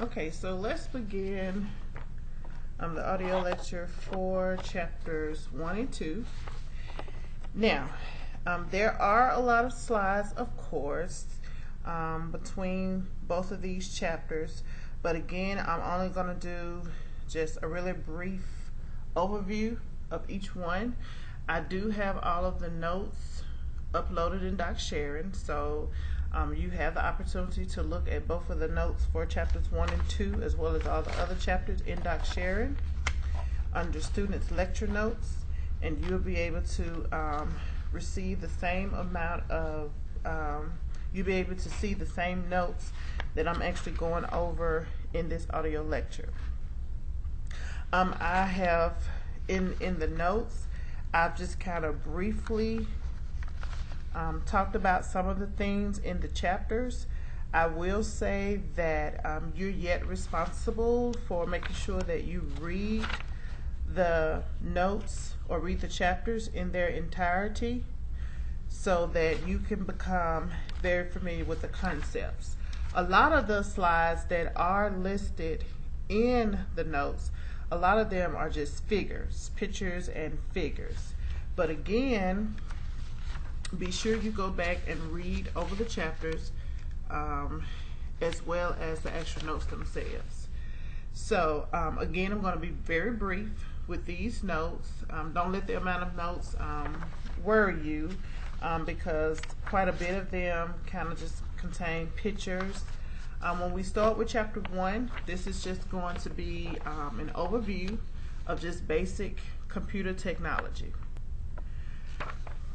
Okay, so let's begin the audio lecture for chapters 1 and 2. Now, there are a lot of slides, of course, between both of these chapters, but again, I'm only going to do just a really brief overview of each one. I do have all of the notes uploaded in Doc Sharing, so you have the opportunity to look at both of the notes for chapters 1 and 2, as well as all the other chapters in Doc Sharing under Students Lecture Notes, and you'll be able to receive the same amount of, you'll be able to see the same notes that I'm actually going over in this audio lecture. I have, in the notes, I've just kind of briefly talked about some of the things in the chapters. I will say that you're yet responsible for making sure that you read the notes or read the chapters in their entirety so that you can become very familiar with the concepts. A lot of the slides that are listed in the notes, a lot of them are just figures, pictures and figures. But again, be sure you go back and read over the chapters as well as the actual notes themselves. So again, I'm going to be very brief with these notes. Don't let the amount of notes worry you because quite a bit of them kind of just contain pictures. When we start with chapter 1, this is just going to be an overview of just basic computer technology.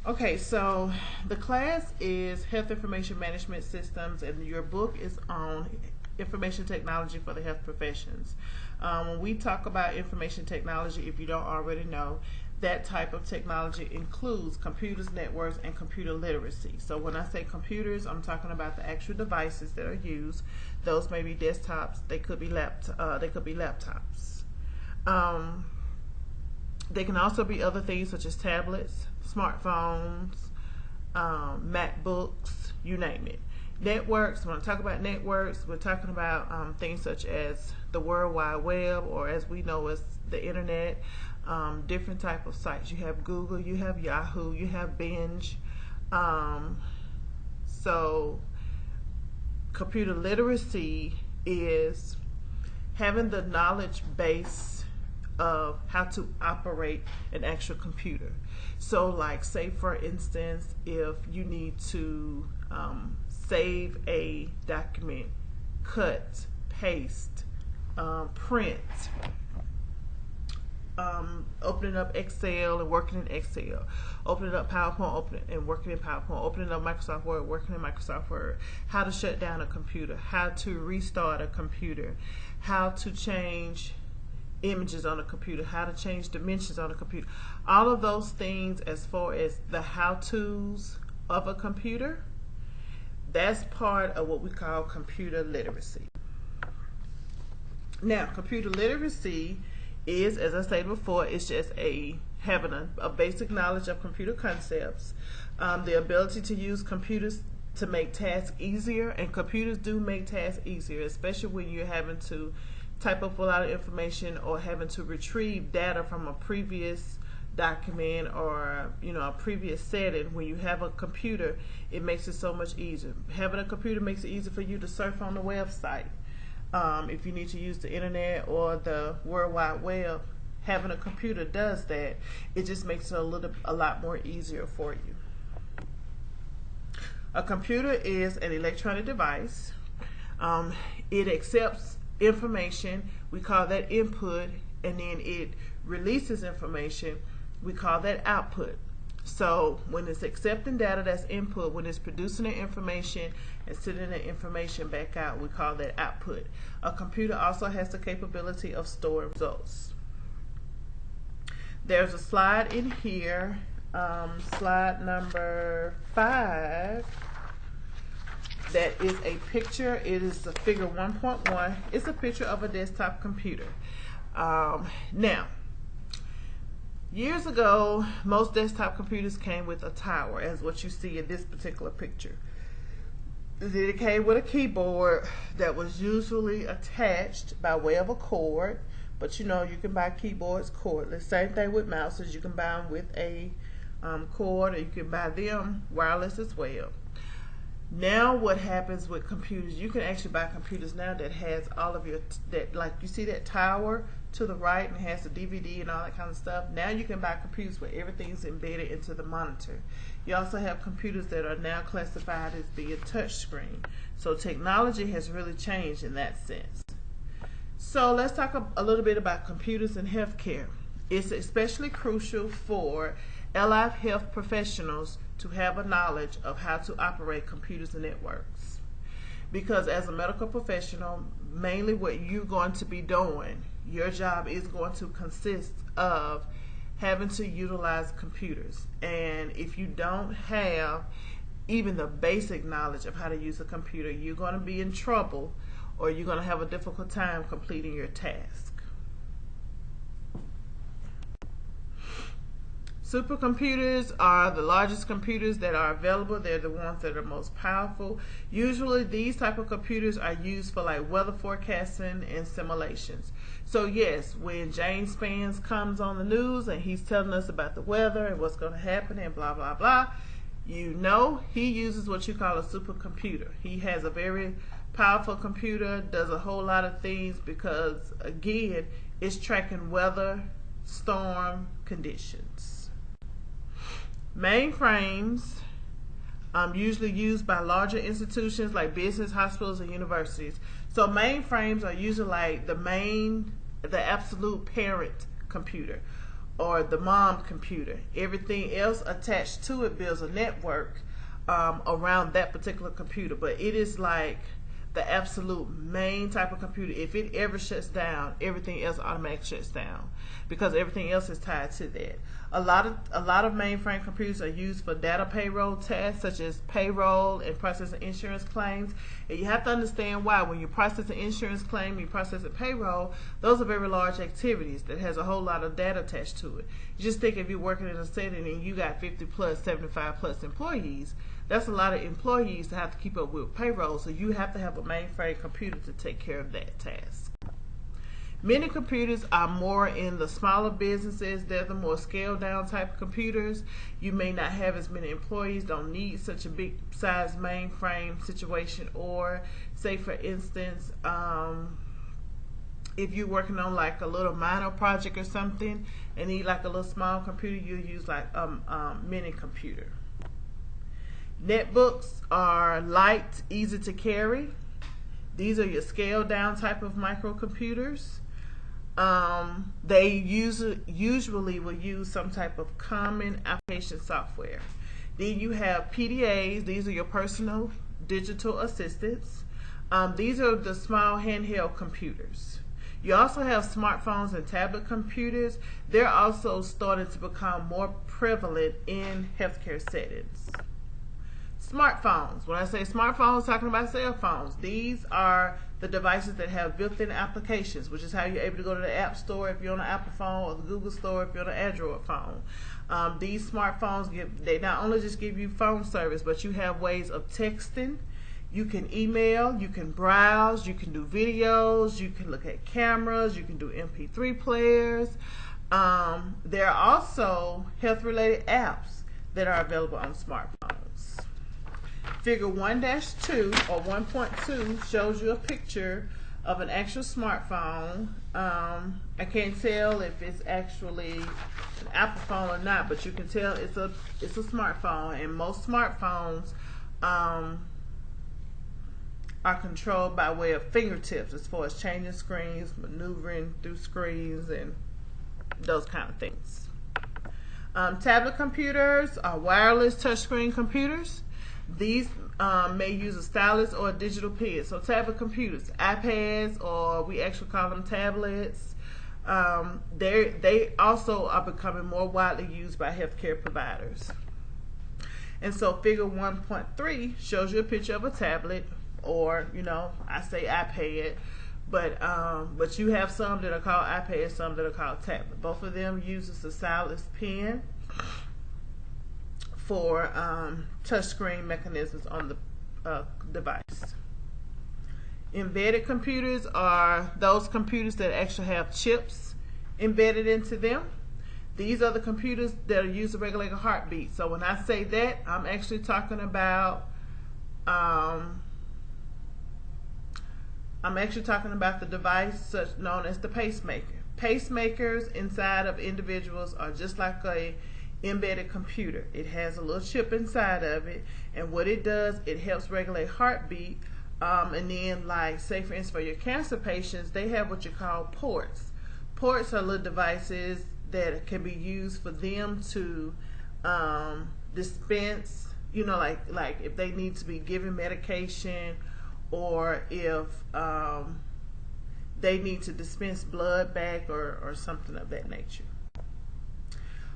Okay, so the class is Health Information Management Systems, and your book is on Information Technology for the Health Professions. When we talk about information technology, if you don't already know, that type of technology includes computers, networks, and computer literacy. So when I say computers, I'm talking about the actual devices that are used. Those may be desktops, they could be laptops. They can also be other things such as tablets, smartphones, MacBooks, you name it. Networks, when I talk about networks, we're talking about things such as the World Wide Web, or as we know as the Internet, different type of sites. You have Google, you have Yahoo, you have Binge. So computer literacy is having the knowledge base of how to operate an actual computer. So like, say for instance, if you need to save a document, cut, paste, print, opening up Excel and working in Excel, opening up PowerPoint and working in PowerPoint, opening up Microsoft Word, working in Microsoft Word, how to shut down a computer, how to restart a computer, how to change images on a computer, how to change dimensions on a computer. All of those things as far as the how-tos of a computer, that's part of what we call computer literacy. Now, computer literacy is, as I stated before, it's just having a basic knowledge of computer concepts, the ability to use computers to make tasks easier, and computers do make tasks easier, especially when you're having to type up a lot of information or having to retrieve data from a previous document or a previous setting. When you have a computer, it makes it so much easier. Having a computer makes it easier for you to surf on the website. If you need to use the internet or the World Wide Web, having a computer does that. It just makes it a lot more easier for you. A computer is an electronic device. It accepts information, we call that input, and then it releases information, we call that output. So when it's accepting data, that's input. When it's producing the information and sending the information back out, we call that output. A computer also has the capability of storing results. There's a slide in here, slide number 5, that is a picture. It is the figure 1.1. It's a picture of a desktop computer. Now, years ago, most desktop computers came with a tower, as what you see in this particular picture. It came with a keyboard that was usually attached by way of a cord, but you know you can buy keyboards cordless. Same thing with mouses. You can buy them with a cord, or you can buy them wireless as well. Now what happens with computers, you can actually buy computers now that has all of your, that like you see that tower to the right and has the DVD and all that kind of stuff. Now you can buy computers where everything's embedded into the monitor. You also have computers that are now classified as being touchscreen. So technology has really changed in that sense. So let's talk a little bit about computers in healthcare. It's especially crucial for allied health professionals to have a knowledge of how to operate computers and networks. Because as a medical professional, mainly what you're going to be doing, your job is going to consist of having to utilize computers. And if you don't have even the basic knowledge of how to use a computer, you're going to be in trouble, or you're going to have a difficult time completing your task. Supercomputers are the largest computers that are available. They're the ones that are most powerful. Usually these type of computers are used for like weather forecasting and simulations. So yes, when James Spans comes on the news and he's telling us about the weather and what's going to happen and blah blah blah, you know he uses what you call a supercomputer. He has a very powerful computer, does a whole lot of things because again, it's tracking weather, storm conditions. Mainframes usually used by larger institutions like business, hospitals, and universities. So mainframes are usually like the absolute parent computer or the mom computer. Everything else attached to it builds a network around that particular computer. But it is like the absolute main type of computer. If it ever shuts down, everything else automatically shuts down because everything else is tied to that. A lot of mainframe computers are used for data payroll tasks such as payroll and processing insurance claims. And you have to understand why. When you process an insurance claim, you process a payroll, those are very large activities that has a whole lot of data attached to it. You just think if you're working in a setting and you got 50 plus, 75 plus employees, that's a lot of employees to have to keep up with payroll, so you have to have a mainframe computer to take care of that task. Many computers are more in the smaller businesses. They're the more scaled down type of computers. You may not have as many employees, don't need such a big size mainframe situation, or say for instance, if you're working on like a little minor project or something and need like a little small computer, you use like a mini computer. Netbooks are light, easy to carry. These are your scaled down type of microcomputers. They usually will use some type of common application software. Then you have PDAs. These are your personal digital assistants. These are the small handheld computers. You also have smartphones and tablet computers. They're also starting to become more prevalent in healthcare settings. Smartphones. When I say smartphones, talking about cell phones. These are the devices that have built-in applications, which is how you're able to go to the App Store if you're on an Apple phone, or the Google Store if you're on an Android phone. These smartphones they not only just give you phone service, but you have ways of texting. You can email, you can browse, you can do videos, you can look at cameras, you can do MP3 players. There are also health-related apps that are available on smartphones. Figure 1-2 or 1.2 shows you a picture of an actual smartphone. I can't tell if it's actually an Apple phone or not, but you can tell it's a smartphone, and most smartphones are controlled by way of fingertips as far as changing screens, maneuvering through screens, and those kind of things. Tablet computers are wireless touchscreen computers. These may use a stylus or a digital pen. So tablet computers, iPads, or we actually call them tablets, they also are becoming more widely used by healthcare providers. And so figure 1.3 shows you a picture of a tablet, or I say iPad, but you have some that are called iPads, some that are called tablet. Both of them uses the stylus pen for touchscreen mechanisms on the device. Embedded computers are those computers that actually have chips embedded into them. These are the computers that are used to regulate a heartbeat. So when I say that, I'm actually talking about the device such known as the pacemaker. Pacemakers inside of individuals are just like a embedded computer. It has a little chip inside of it, and what it does, it helps regulate heartbeat. And then, like, say for instance, for your cancer patients, they have what you call ports. Ports are little devices that can be used for them to dispense, you know, like if they need to be given medication, or if they need to dispense blood back, or something of that nature.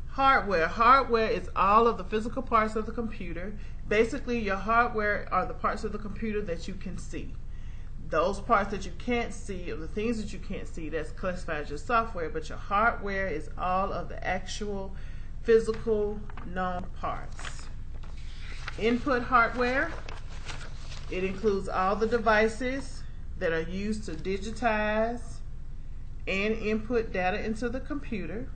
Hardware. Hardware is all of the physical parts of the computer. Basically, your hardware are the parts of the computer that you can see. Those parts that you can't see, or the things that you can't see, that's classified as your software, but your hardware is all of the actual physical known parts. Input hardware. It includes all the devices that are used to digitize and input data into the computer.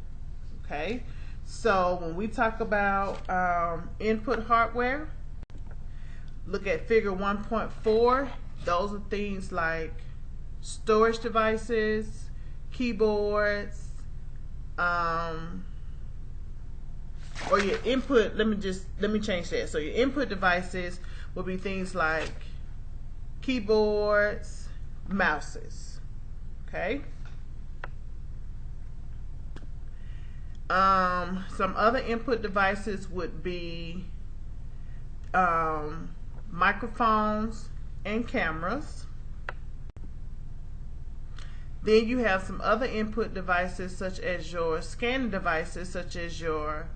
Okay, so when we talk about input hardware, look at figure 1.4. Those are things like storage devices, keyboards, or your input. Let me change that. So your input devices will be things like keyboards, mouses. Okay. Some other input devices would be microphones and cameras. Then you have some other input devices such as your scanning devices, such as your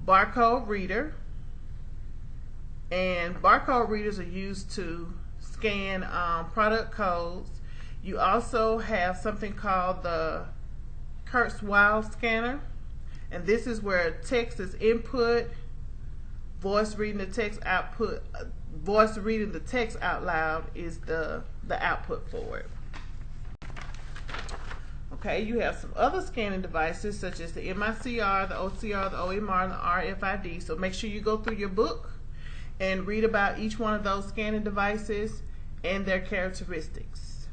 barcode reader. And barcode readers are used to scan product codes. You also have something called the Kurzweil scanner, and this is where text is input, voice reading the text output, voice reading the text out loud is the output for it. Okay, you have some other scanning devices such as the MICR, the OCR, the OMR, and the RFID. So make sure you go through your book and read about each one of those scanning devices and their characteristics.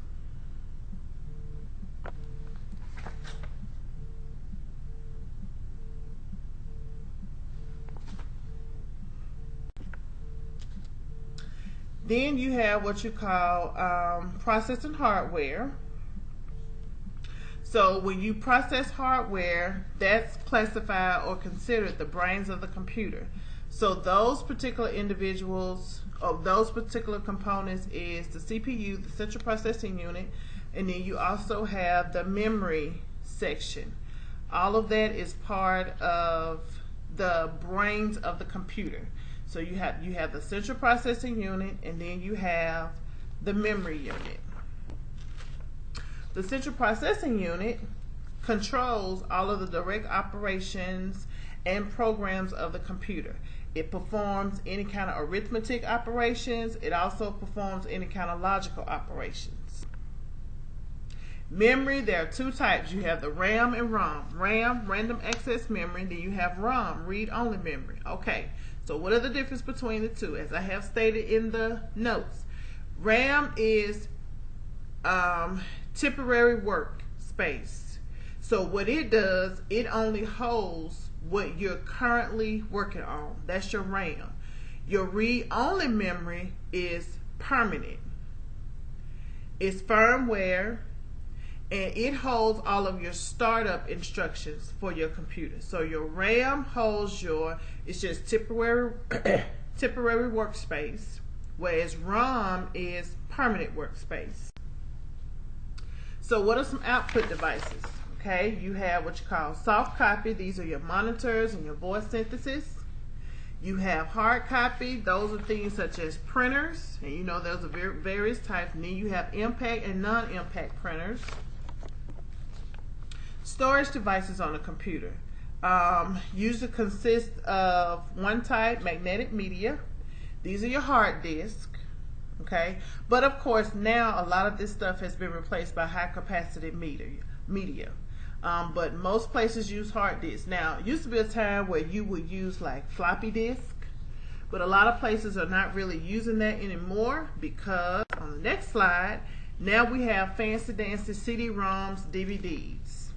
Then you have what you call processing hardware. So when you process hardware, that's classified or considered the brains of the computer. So those particular individuals, or those particular components, is the CPU, the central processing unit, and then you also have the memory section. All of that is part of the brains of the computer. So you have the central processing unit, and then you have the memory unit. The central processing unit controls all of the direct operations and programs of the computer. It performs any kind of arithmetic operations. It also performs any kind of logical operations. Memory, there are two types. You have the RAM and ROM. RAM, random access memory, then you have ROM, read-only memory. Okay, so what are the difference between the two? As I have stated in the notes, RAM is temporary work space. So what it does, it only holds what you're currently working on. That's your RAM. Your read-only memory is permanent. It's firmware, and it holds all of your startup instructions for your computer. So your RAM holds it's just temporary temporary workspace, whereas ROM is permanent workspace. So what are some output devices? Okay, you have what you call soft copy. These are your monitors and your voice synthesis. You have hard copy. Those are things such as printers, and you know those are various types. And then you have impact and non-impact printers. Storage devices on a computer usually consist of one type, magnetic media. These are your hard disk. Okay, but of course now a lot of this stuff has been replaced by high capacity media. But most places use hard disks. Now, it used to be a time where you would use like floppy disk, but a lot of places are not really using that anymore because on the next slide, now we have fancy dancy CD-ROMs, DVDs.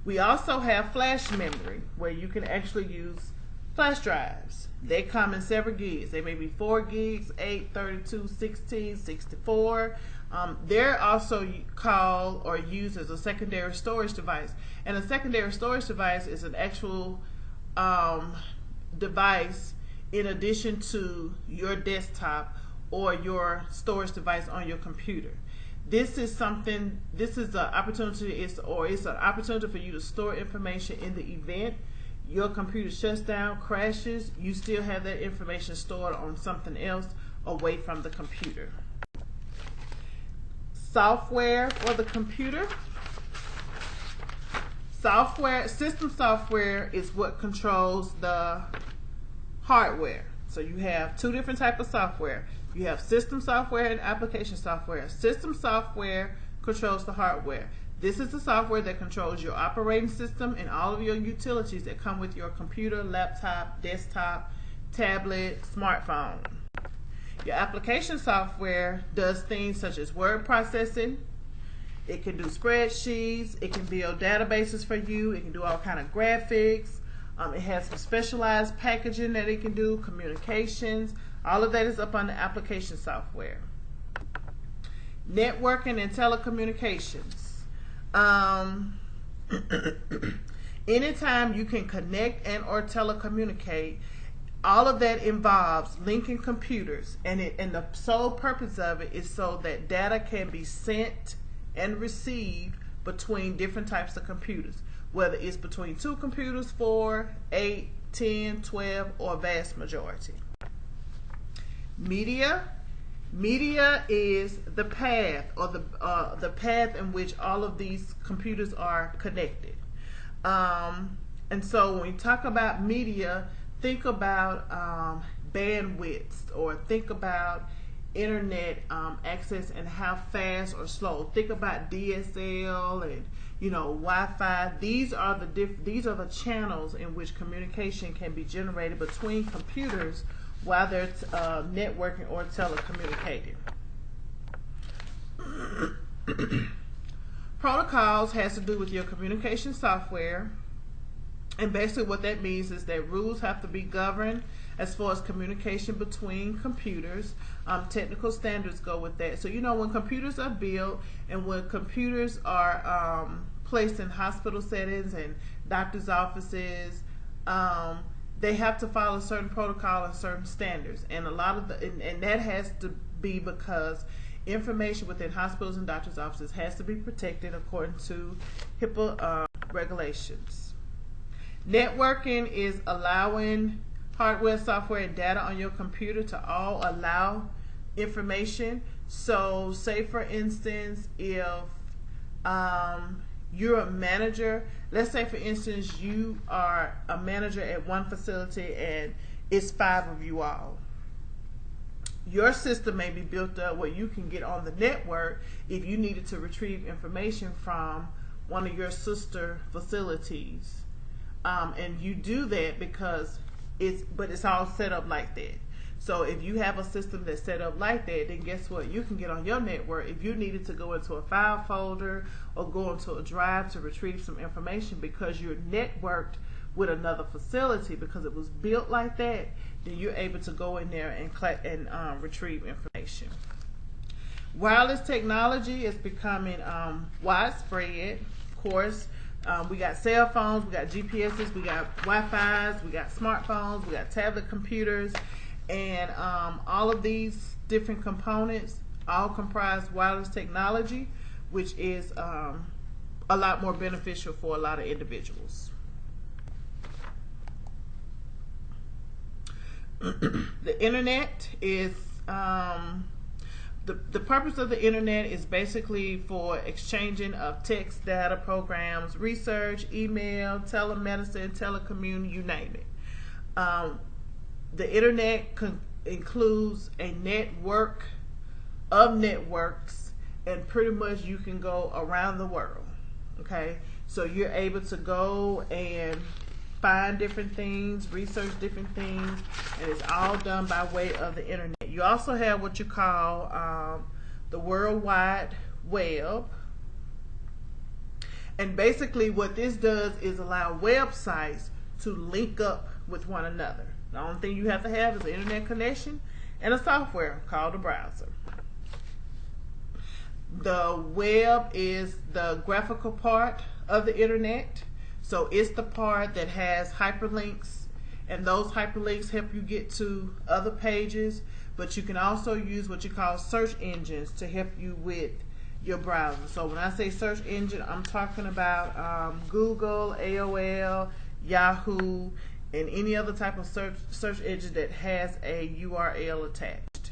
We also have flash memory where you can actually use flash drives. They come in several gigs. They may be 4 gigs, 8, 32, 16, 64. They're also called or used as a secondary storage device. And a secondary storage device is an actual device in addition to your desktop or your storage device on your computer. This is an opportunity, it's an opportunity for you to store information in the event your computer shuts down, crashes, you still have that information stored on something else away from the computer. Software for the computer. System software is what controls the hardware. So you have two different types of software. You have system software and application software. System software controls the hardware. This is the software that controls your operating system and all of your utilities that come with your computer, laptop, desktop, tablet, smartphone. Your application software does things such as word processing. It can do spreadsheets. It can build databases for you. It can do all kind of graphics. It has some specialized packaging that it can do, communications. All of that is up on the application software. Networking and telecommunications. Anytime you can connect and or telecommunicate, all of that involves linking computers, and the sole purpose of it is so that data can be sent and received between different types of computers, whether it's between 2 computers, 4, 8, 10, 12, or a vast majority. Media is the path, or the path in which all of these computers are connected. And so when we talk about media, think about bandwidth, or think about internet access and how fast or slow. Think about DSL and Wi-Fi. These are the channels in which communication can be generated between computers while they're networking or telecommunicating. Protocols has to do with your communication software, and basically what that means is that rules have to be governed as far as communication between computers. Technical standards go with that. So when computers are built and when computers are placed in hospital settings and doctors' offices, they have to follow certain protocol and certain standards, and that has to be because information within hospitals and doctors' offices has to be protected according to HIPAA regulations. Networking is allowing hardware, software, and data on your computer to all allow information. So, say for instance, if you're a manager, let's say for instance you are a manager at one facility and it's 5 of you all. Your system may be built up where you can get on the network if you needed to retrieve information from one of your sister facilities. And you do that because it's all set up like that. So if you have a system that's set up like that, then guess what? You can get on your network if you needed to go into a file folder or go into a drive to retrieve some information because you're networked with another facility because it was built like that, then you're able to go in there and retrieve information. Wireless technology is becoming widespread. Of course, we got cell phones, we got GPSs, we got Wi-Fi's, we got smartphones, we got tablet computers, and all of these different components all comprise wireless technology, which is a lot more beneficial for a lot of individuals. The internet is the purpose of the internet is basically for exchanging of text, data, programs, research, email, telemedicine, telecommunication, you name it. The internet includes a network of networks, and pretty much you can go around the world. Okay, so you're able to go and find different things, research different things, and it's all done by way of the internet. You also have what you call the World Wide Web. And basically what this does is allow websites to link up with one another. The only thing you have to have is an internet connection and a software called a browser. The web is the graphical part of the internet. So it's the part that has hyperlinks, and those hyperlinks help you get to other pages, but you can also use what you call search engines to help you with your browser. So when I say search engine, I'm talking about Google, AOL, Yahoo, and any other type of search engine that has a URL attached.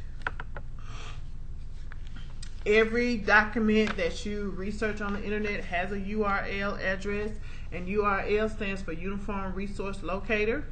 Every document that you research on the internet has a URL address, and URL stands for Uniform Resource Locator.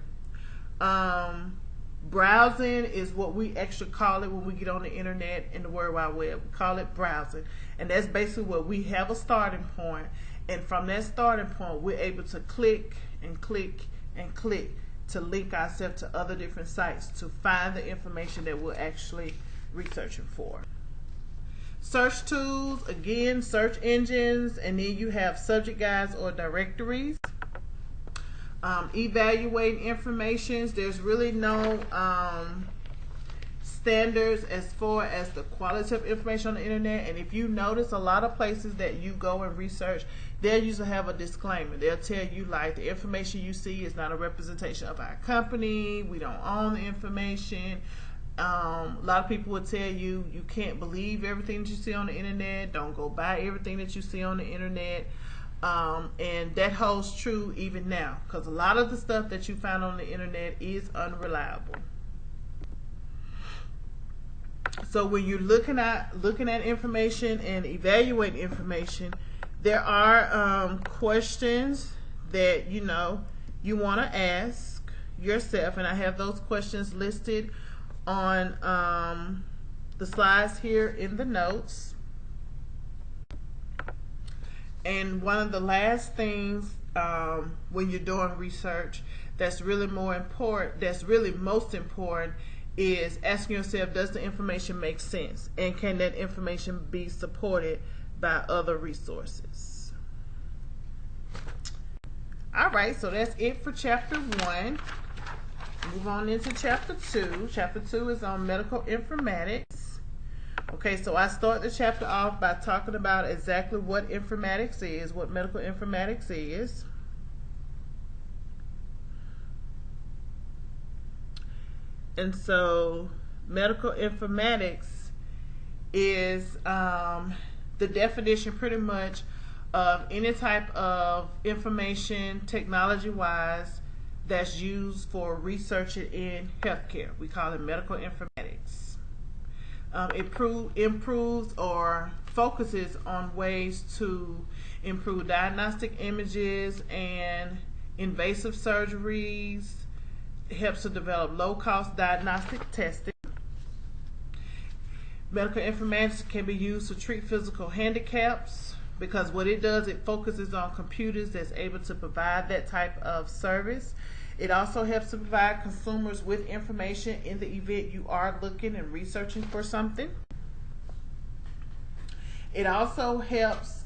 Browsing is what we actually call it when we get on the internet in the World Wide Web. We call it browsing, and that's basically where we have a starting point, and from that starting point we're able to click and click and click to link ourselves to other different sites to find the information that we're actually researching for. Search tools, again, search engines, and then you have subject guides or directories. Evaluating information, there's really no standards as far as the quality of information on the internet. And if you notice, a lot of places that you go and research, they'll usually have a disclaimer. They'll tell you like the information you see is not a representation of our company, we don't own the information. A lot of people will tell you you can't believe everything that you see on the internet, don't go buy everything that you see on the internet. And that holds true even now, because a lot of the stuff that you find on the internet is unreliable. So when you're looking at information and evaluating information, there are questions that you want to ask yourself, and I have those questions listed on the slides here in the notes. And one of the last things when you're doing research that's really most important is asking yourself, does the information make sense, and can that information be supported by other resources? Alright, so that's it for chapter 1. Move on into chapter 2. Chapter 2 is on medical informatics. Okay, so I start the chapter off by talking about exactly what informatics is, what medical informatics is. And so medical informatics is the definition pretty much of any type of information technology-wise that's used for researching in healthcare. We call it medical informatics. Improves or focuses on ways to improve diagnostic images and invasive surgeries. It helps to develop low-cost diagnostic testing. Medical informatics can be used to treat physical handicaps, because what it does, it focuses on computers that's able to provide that type of service. It also helps to provide consumers with information in the event you are looking and researching for something. It also helps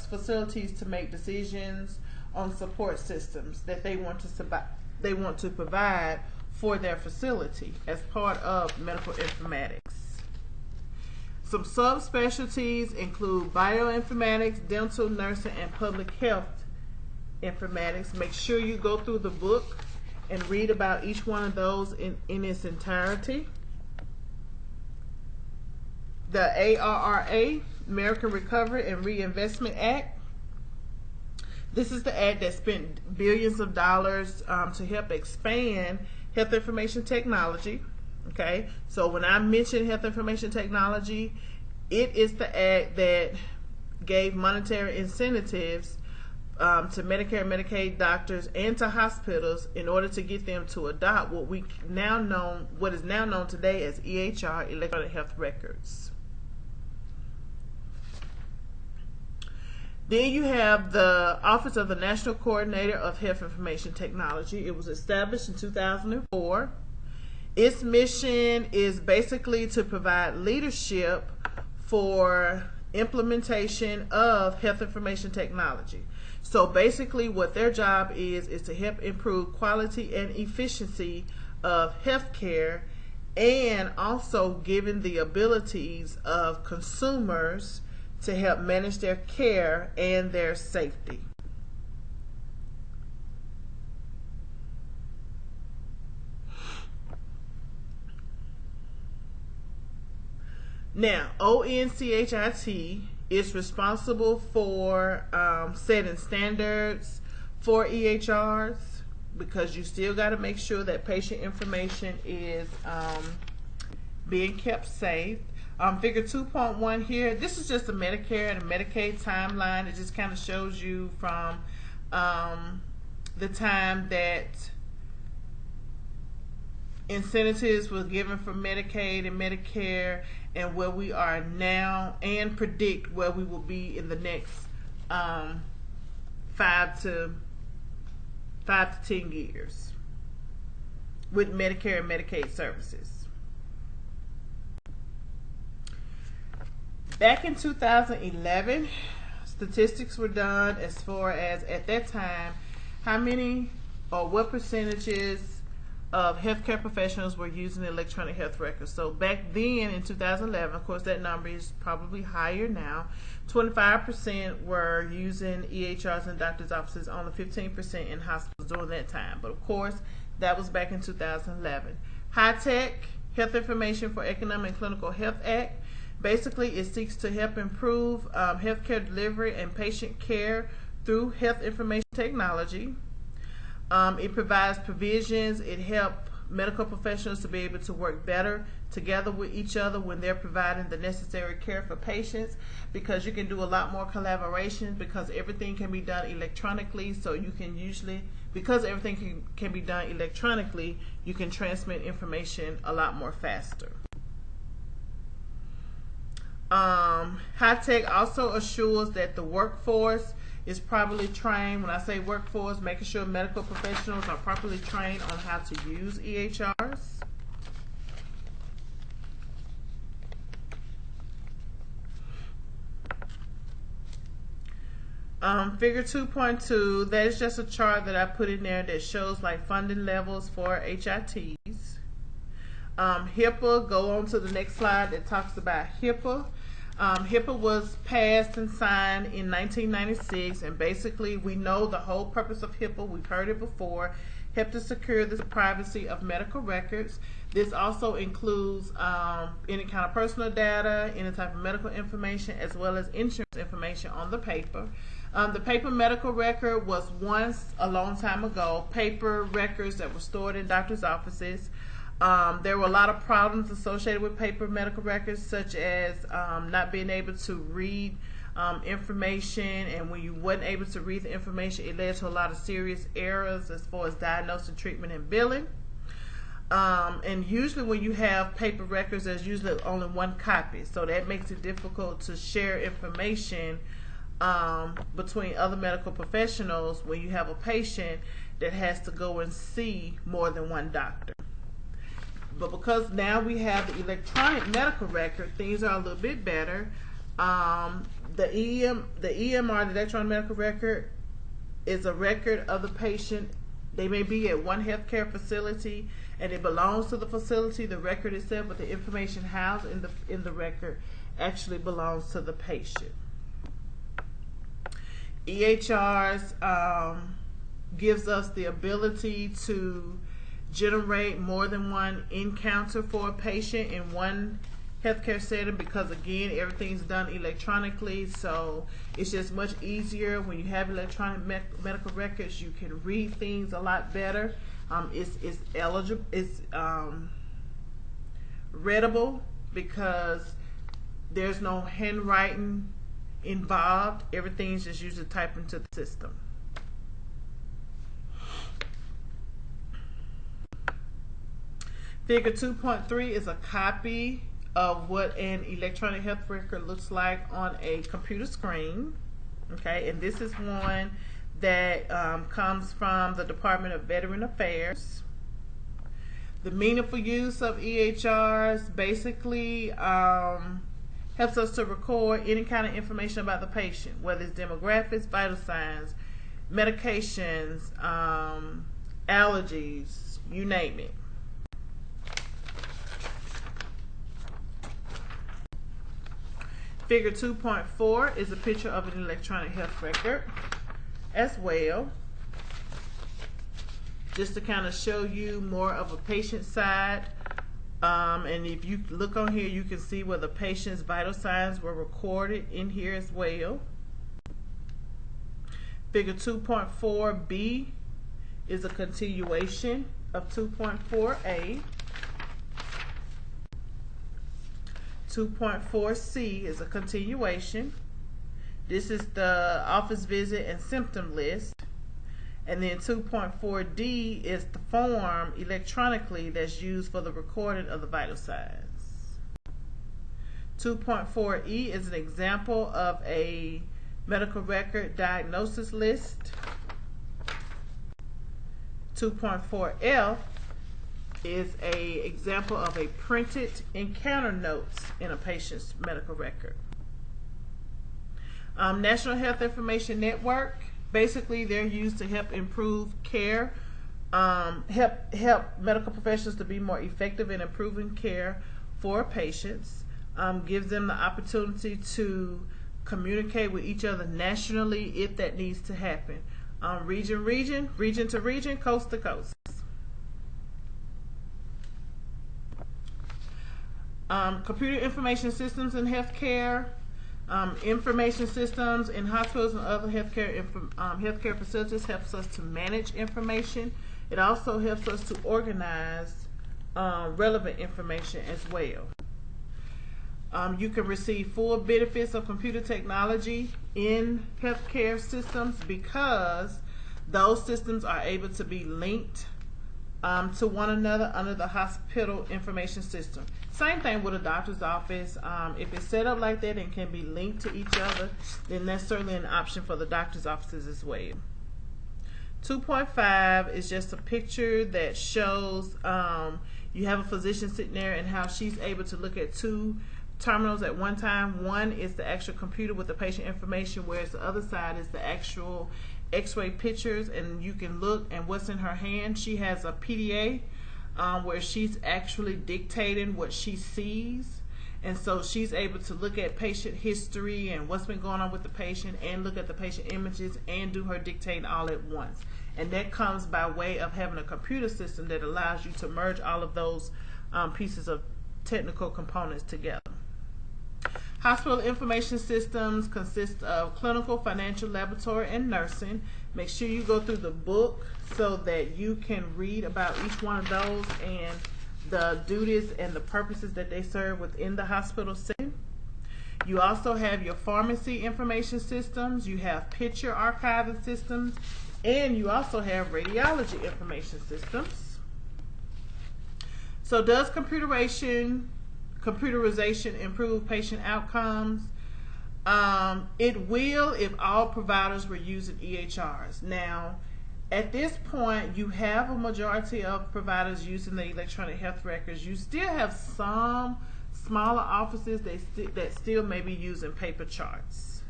facilities to make decisions on support systems that they want to provide for their facility as part of medical informatics. Some subspecialties include bioinformatics, dental, nursing, and public health informatics. Make sure you go through the book and read about each one of those in its entirety. The ARRA, American Recovery and Reinvestment Act. This is the act that spent billions of dollars to help expand health information technology. Okay, so when I mention health information technology, it is the act that gave monetary incentives to Medicare and Medicaid doctors and to hospitals in order to get them to adopt what is now known today as EHR, electronic health records. Then you have the Office of the National Coordinator of Health Information Technology. It was established in 2004. Its mission is basically to provide leadership for implementation of health information technology. So basically what their job is to help improve quality and efficiency of healthcare, and also giving the abilities of consumers to help manage their care and their safety. Now, ONCHIT is responsible for setting standards for EHRs, because you still got to make sure that patient information is being kept safe. Figure 2.1 here, this is just a Medicare and a Medicaid timeline. It just kind of shows you from the time that incentives were given for Medicaid and Medicare and where we are now, and predict where we will be in the next 5 to 10 years with Medicare and Medicaid services. Back in 2011, statistics were done as far as, at that time, how many or what percentages of healthcare professionals were using electronic health records. So back then in 2011, of course that number is probably higher now, 25% were using EHRs in doctors' offices, only 15% in hospitals during that time. But of course, that was back in 2011. High-Tech Health Information for Economic and Clinical Health Act. Basically, it seeks to help improve healthcare delivery and patient care through health information technology. It provides provisions. It helps medical professionals to be able to work better together with each other when they're providing the necessary care for patients, because you can do a lot more collaboration, because everything can be done electronically. So you can usually, because everything can be done electronically, you can transmit information a lot more faster. High-Tech also assures that the workforce is properly trained. When I say workforce, making sure medical professionals are properly trained on how to use EHRs. Figure 2.2, that is just a chart that I put in there that shows like funding levels for HITs. HIPAA, go on to the next slide that talks about HIPAA. HIPAA was passed and signed in 1996, and basically we know the whole purpose of HIPAA. We've heard it before. Help to secure the privacy of medical records. This also includes any kind of personal data, any type of medical information, as well as insurance information on the paper. The paper medical record was once, a long time ago, paper records that were stored in doctors' offices. There were a lot of problems associated with paper medical records, such as not being able to read information, and when you wasn't able to read the information, it led to a lot of serious errors as far as diagnosis, treatment, and billing. And usually when you have paper records, there's usually only one copy, so that makes it difficult to share information between other medical professionals when you have a patient that has to go and see more than one doctor. But because now we have the electronic medical record, things are a little bit better. The EMR, the electronic medical record, is a record of the patient. They may be at one healthcare facility and it belongs to the facility, the record itself, but the information housed in the record actually belongs to the patient. EHRs gives us the ability to generate more than one encounter for a patient in one healthcare setting, because again, everything's done electronically, so it's just much easier when you have electronic medical records. You can read things a lot better. It's eligible, it's readable, because there's no handwriting involved. Everything's just usually typed into the system. Figure 2.3 is a copy of what an electronic health record looks like on a computer screen. Okay, and this is one that comes from the Department of Veteran Affairs. The meaningful use of EHRs basically helps us to record any kind of information about the patient, whether it's demographics, vital signs, medications, allergies, you name it. Figure 2.4 is a picture of an electronic health record as well, just to kind of show you more of a patient side. And if you look on here, you can see where the patient's vital signs were recorded in here as well. Figure 2.4b is a continuation of 2.4a. 2.4c is a continuation. This is the office visit and symptom list. And then 2.4d is the form electronically that's used for the recording of the vital signs. 2.4e is an example of a medical record diagnosis list. 2.4f is an example of a printed encounter notes in a patient's medical record. National Health Information Network, basically they're used to help improve care, help medical professionals to be more effective in improving care for patients, gives them the opportunity to communicate with each other nationally if that needs to happen. Region to region, coast to coast. Computer information systems in healthcare, information systems in hospitals and other healthcare facilities helps us to manage information. It also helps us to organize relevant information as well. You can receive full benefits of computer technology in healthcare systems because those systems are able to be linked to one another under the hospital information system. Same thing with a doctor's office. If it's set up like that and can be linked to each other, then that's certainly an option for the doctor's offices as well. 2.5 is just a picture that shows you have a physician sitting there and how she's able to look at two terminals at one time. One is the actual computer with the patient information, whereas the other side is the actual x-ray pictures, and you can look and what's in her hand. She has a PDA where she's actually dictating what she sees, and so she's able to look at patient history and what's been going on with the patient and look at the patient images and do her dictating all at once. And that comes by way of having a computer system that allows you to merge all of those pieces of technical components together. Hospital information systems consist of clinical, financial, laboratory, and nursing. Make sure you go through the book so that you can read about each one of those and the duties and the purposes that they serve within the hospital setting. You also have your pharmacy information systems, you have picture archiving systems, and you also have radiology information systems. So does computerization improve patient outcomes? It will if all providers were using EHRs. Now, at this point, you have a majority of providers using the electronic health records. You still have some smaller offices that still may be using paper charts.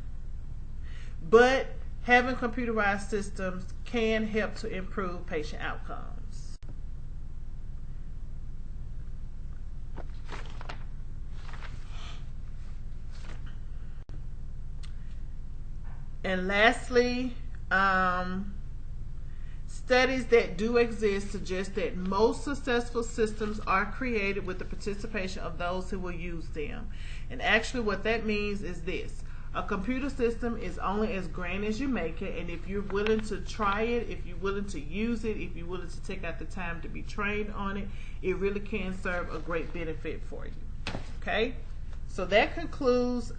But having computerized systems can help to improve patient outcomes. And lastly, studies that do exist suggest that most successful systems are created with the participation of those who will use them. And actually what that means is this: a computer system is only as grand as you make it, and if you're willing to try it, if you're willing to use it, if you're willing to take out the time to be trained on it, it really can serve a great benefit for you. Okay? So that concludes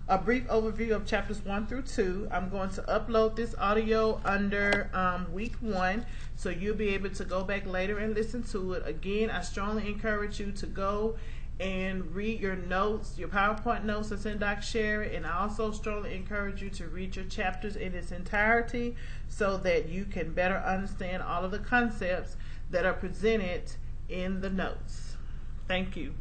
a brief overview of chapters 1 through 2. I'm going to upload this audio under week 1, so you'll be able to go back later and listen to it. Again, I strongly encourage you to go and read your notes, your PowerPoint notes that's in Doc Sherry, and I also strongly encourage you to read your chapters in its entirety so that you can better understand all of the concepts that are presented in the notes. Thank you.